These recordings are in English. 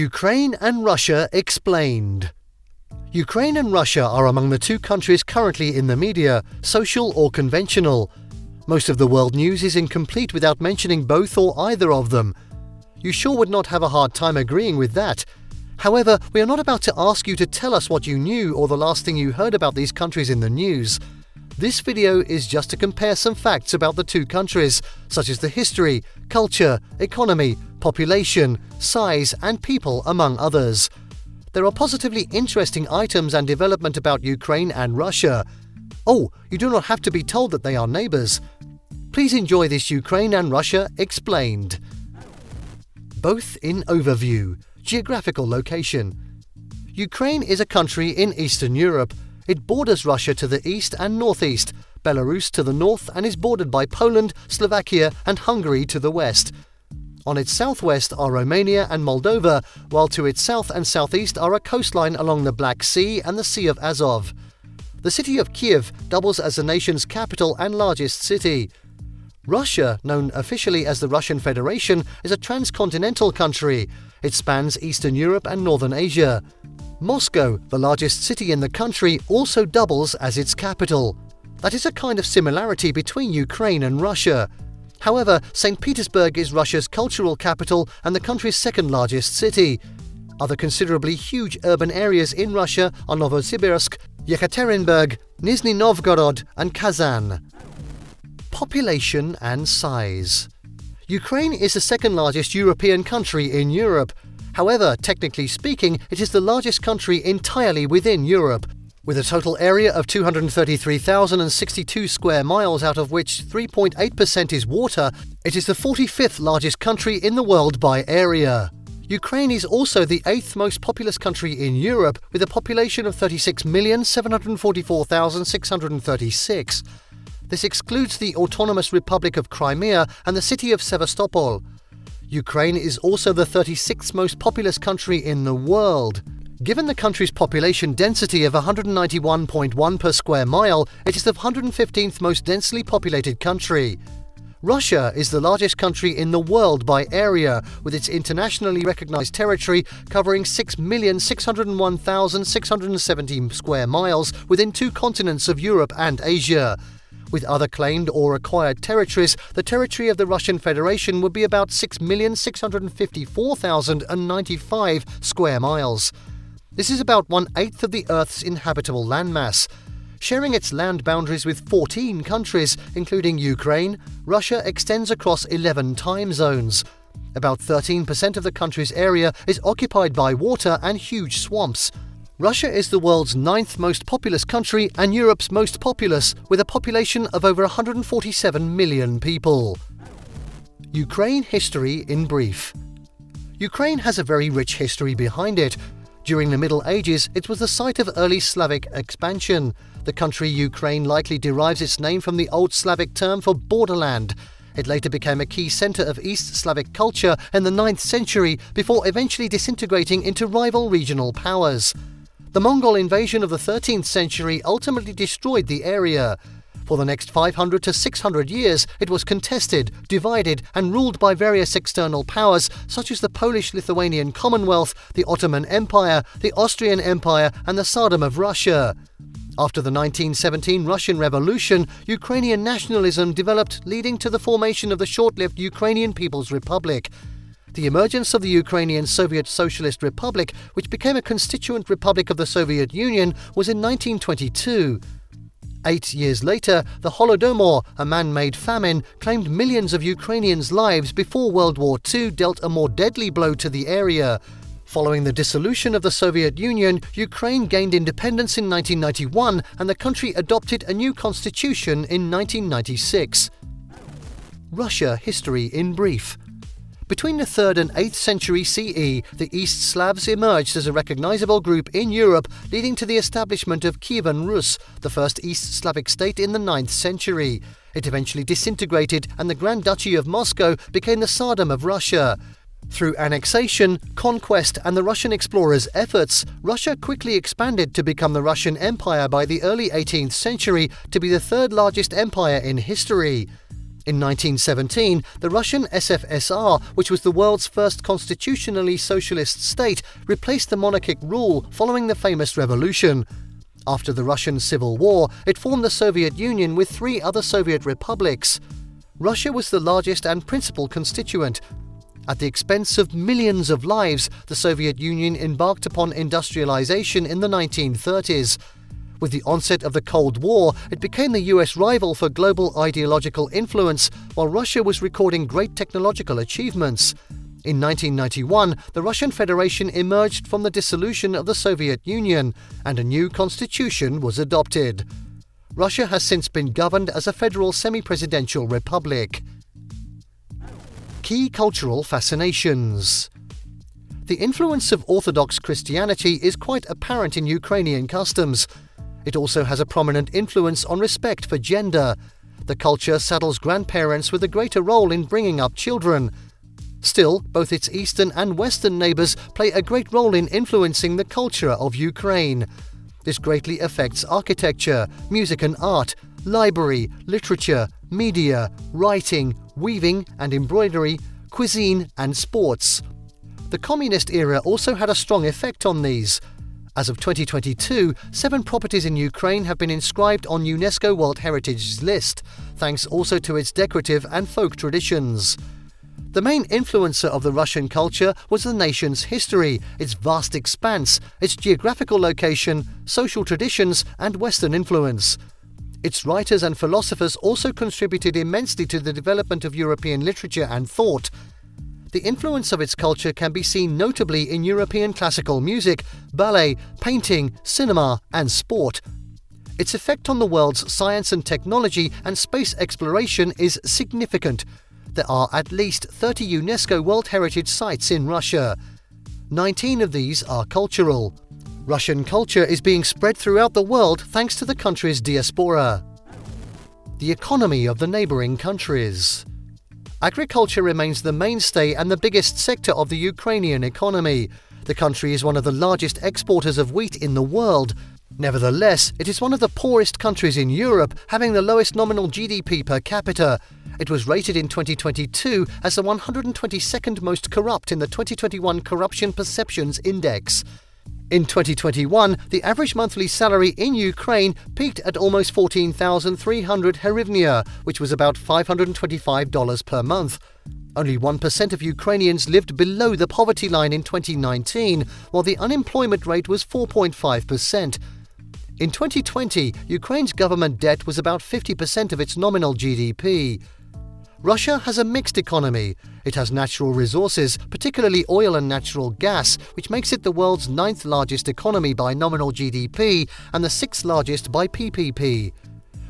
Ukraine and Russia explained. Ukraine and Russia are among the two countries currently in the media, social or conventional. Most of the world news is incomplete without mentioning both or either of them. You sure would not have a hard time agreeing with that. However, we are not about to ask you to tell us what you knew or the last thing you heard about these countries in the news. This video is just to compare some facts about the two countries, such as the history, culture, economy, population, size, and people, among others. There are positively interesting items and development about Ukraine and Russia. Oh, you do not have to be told that they are neighbors. Please enjoy this Ukraine and Russia explained. Both in overview. Geographical location. Ukraine is a country in Eastern Europe. It borders Russia to the east and northeast, Belarus to the north, and is bordered by Poland, Slovakia, and Hungary to the west. On its southwest are Romania and Moldova, while to its south and southeast are a coastline along the Black Sea and the Sea of Azov. The city of Kyiv doubles as the nation's capital and largest city. Russia, known officially as the Russian Federation, is a transcontinental country. It spans Eastern Europe and Northern Asia. Moscow, the largest city in the country, also doubles as its capital. That is a kind of similarity between Ukraine and Russia. However, St. Petersburg is Russia's cultural capital and the country's second largest city. Other considerably huge urban areas in Russia are Novosibirsk, Yekaterinburg, Nizhny Novgorod, and Kazan. Population and size. Ukraine is the second largest European country in Europe. However, technically speaking, it is the largest country entirely within Europe. With a total area of 233,062 square miles, out of which 3.8% is water, it is the 45th largest country in the world by area. Ukraine is also the 8th most populous country in Europe, with a population of 36,744,636. This excludes the Autonomous Republic of Crimea and the city of Sevastopol. Ukraine is also the 36th most populous country in the world. Given the country's population density of 191.1 per square mile, it is the 115th most densely populated country. Russia is the largest country in the world by area, with its internationally recognized territory covering 6,601,617 square miles within two continents of Europe and Asia. With other claimed or acquired territories, the territory of the Russian Federation would be about 6,654,095 square miles. This is about 1/8 of the Earth's inhabitable landmass. Sharing its land boundaries with 14 countries, including Ukraine, Russia extends across 11 time zones. About 13% of the country's area is occupied by water and huge swamps. Russia is the world's 9th most populous country and Europe's most populous, with a population of over 147 million people. Ukraine history in brief. Ukraine has a very rich history behind it. During the Middle Ages, it was the site of early Slavic expansion. The country Ukraine likely derives its name from the Old Slavic term for borderland. It later became a key center of East Slavic culture in the 9th century, before eventually disintegrating into rival regional powers. The Mongol invasion of the 13th century ultimately destroyed the area. For the next 500 to 600 years, it was contested, divided, and ruled by various external powers such as the Polish-Lithuanian Commonwealth, the Ottoman Empire, the Austrian Empire, and the Tsardom of Russia. After the 1917 Russian Revolution, Ukrainian nationalism developed, leading to the formation of the short-lived Ukrainian People's Republic. The emergence of the Ukrainian Soviet Socialist Republic, which became a constituent republic of the Soviet Union, was in 1922. 8 years later, the Holodomor, a man-made famine, claimed millions of Ukrainians' lives before World War II dealt a more deadly blow to the area. Following the dissolution of the Soviet Union, Ukraine gained independence in 1991 and the country adopted a new constitution in 1996. Russia history in brief. Between the 3rd and 8th century CE, the East Slavs emerged as a recognizable group in Europe, leading to the establishment of Kievan Rus, the first East Slavic state in the 9th century. It eventually disintegrated and the Grand Duchy of Moscow became the Tsardom of Russia. Through annexation, conquest, and the Russian explorers' efforts, Russia quickly expanded to become the Russian Empire by the early 18th century, to be the third largest empire in history. In 1917, the Russian SFSR, which was the world's first constitutionally socialist state, replaced the monarchic rule following the famous revolution. After the Russian Civil War, it formed the Soviet Union with 3 other Soviet republics. Russia was the largest and principal constituent. At the expense of millions of lives, the Soviet Union embarked upon industrialization in the 1930s. With the onset of the Cold War, it became the US rival for global ideological influence, while Russia was recording great technological achievements. In 1991, the Russian Federation emerged from the dissolution of the Soviet Union, and a new constitution was adopted. Russia has since been governed as a federal semi-presidential republic. Key cultural fascinations. The influence of Orthodox Christianity is quite apparent in Ukrainian customs. It also has a prominent influence on respect for gender. The culture saddles grandparents with a greater role in bringing up children. Still, both its eastern and western neighbours play a great role in influencing the culture of Ukraine. This greatly affects architecture, music and art, library, literature, media, writing, weaving and embroidery, cuisine and sports. The communist era also had a strong effect on these. As of 2022, 7 properties in Ukraine have been inscribed on UNESCO World Heritage List, thanks also to its decorative and folk traditions. The main influencer of the Russian culture was the nation's history, its vast expanse, its geographical location, social traditions, and Western influence. Its writers and philosophers also contributed immensely to the development of European literature and thought. The influence of its culture can be seen notably in European classical music, ballet, painting, cinema, and sport. Its effect on the world's science and technology and space exploration is significant. There are at least 30 UNESCO World Heritage Sites in Russia. 19 of these are cultural. Russian culture is being spread throughout the world thanks to the country's diaspora. The economy of the neighbouring countries. Agriculture remains the mainstay and the biggest sector of the Ukrainian economy. The country is one of the largest exporters of wheat in the world. Nevertheless, it is one of the poorest countries in Europe, having the lowest nominal GDP per capita. It was rated in 2022 as the 122nd most corrupt in the 2021 Corruption Perceptions Index. In 2021, the average monthly salary in Ukraine peaked at almost 14,300 hryvnia, which was about $525 per month. Only 1% of Ukrainians lived below the poverty line in 2019, while the unemployment rate was 4.5%. In 2020, Ukraine's government debt was about 50% of its nominal GDP. Russia has a mixed economy. It has natural resources, particularly oil and natural gas, which makes it the world's 9th largest economy by nominal GDP and the 6th largest by PPP.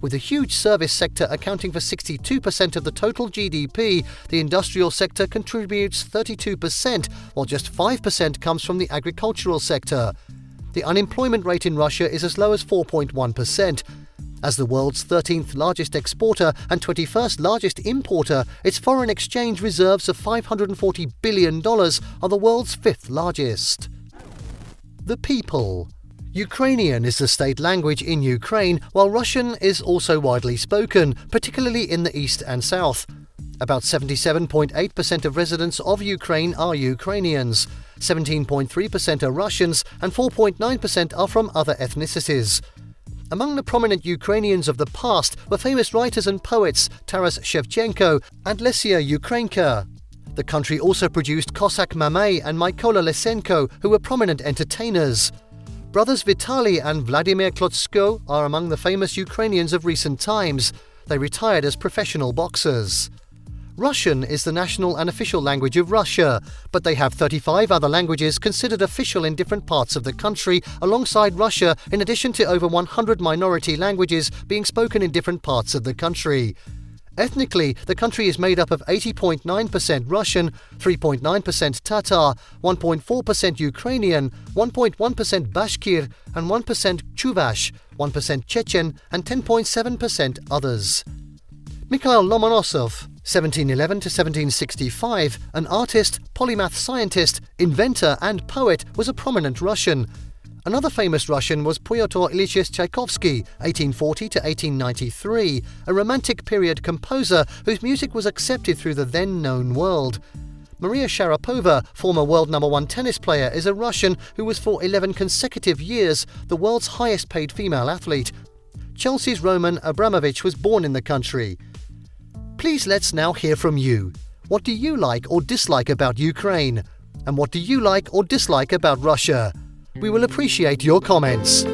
With a huge service sector accounting for 62% of the total GDP, the industrial sector contributes 32%, while just 5% comes from the agricultural sector. The unemployment rate in Russia is as low as 4.1%. As the world's 13th largest exporter and 21st largest importer, its foreign exchange reserves of $540 billion are the world's 5th largest. The people. Ukrainian is the state language in Ukraine, while Russian is also widely spoken, particularly in the east and south. About 77.8% of residents of Ukraine are Ukrainians, 17.3% are Russians, and 4.9% are from other ethnicities. Among the prominent Ukrainians of the past were famous writers and poets Taras Shevchenko and Lesia Ukrainka. The country also produced Cossack Mamay and Mykola Lysenko, who were prominent entertainers. Brothers Vitaly and Vladimir Klotsko are among the famous Ukrainians of recent times. They retired as professional boxers. Russian is the national and official language of Russia, but they have 35 other languages considered official in different parts of the country alongside Russia, in addition to over 100 minority languages being spoken in different parts of the country. Ethnically, the country is made up of 80.9% Russian, 3.9% Tatar, 1.4% Ukrainian, 1.1% Bashkir, and 1% Chuvash, 1% Chechen, and 10.7% others. Mikhail Lomonosov, 1711 to 1765, an artist, polymath scientist, inventor and poet, was a prominent Russian. Another famous Russian was Pyotr Ilyich Tchaikovsky, 1840 to 1893, a Romantic period composer whose music was accepted through the then-known world. Maria Sharapova, former world #1 tennis player, is a Russian who was for 11 consecutive years the world's highest-paid female athlete. Chelsea's Roman Abramovich was born in the country. Please let's now hear from you. What do you like or dislike about Ukraine? And what do you like or dislike about Russia? We will appreciate your comments.